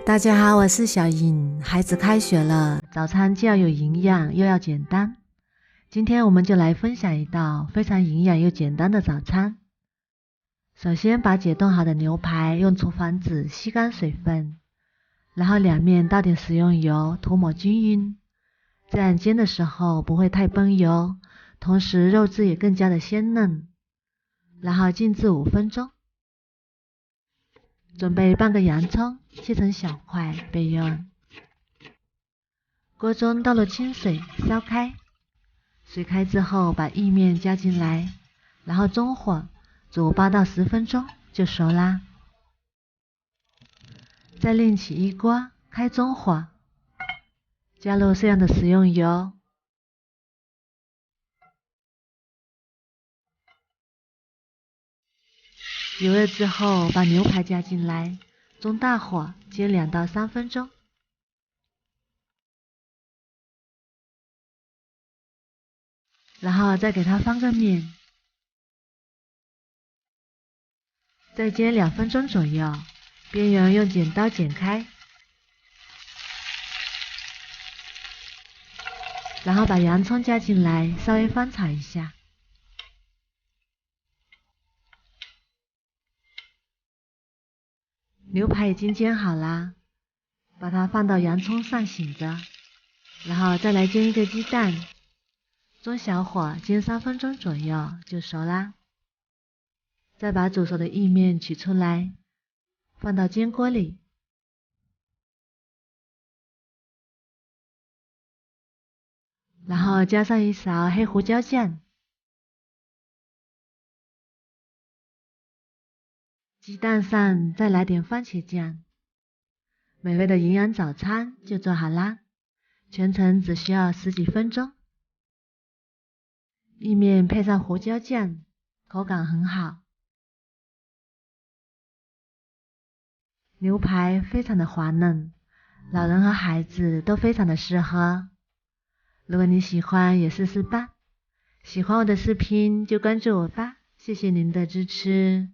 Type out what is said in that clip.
大家好，我是小颖。孩子开学了，早餐既要有营养又要简单。今天我们就来分享一道非常营养又简单的早餐。首先把解冻好的牛排用厨房纸吸干水分，然后两面倒点食用油涂抹均匀，这样煎的时候不会太崩油，同时肉质也更加的鲜嫩。然后静置5分钟。准备半个洋葱，切成小块备用。锅中倒入清水，烧开。水开之后，把意面加进来，然后中火煮8到10分钟就熟啦。再另起一锅，开中火，加入适量的食用油。油热之后，把牛排加进来，中大火煎2到3分钟。然后再给它翻个面，再煎2分钟左右，边缘用剪刀剪开，然后把洋葱加进来，稍微翻炒一下。牛排已经煎好啦，把它放到洋葱上醒着，然后再来煎一个鸡蛋，中小火煎3分钟左右就熟啦。再把煮熟的意面取出来，放到煎锅里，然后加上1勺黑胡椒酱，鸡蛋上再来点番茄酱，美味的营养早餐就做好啦，全程只需要10几分钟。意面配上胡椒酱，口感很好。牛排非常的滑嫩，老人和孩子都非常的适合。如果你喜欢也试试吧。喜欢我的视频就关注我吧，谢谢您的支持。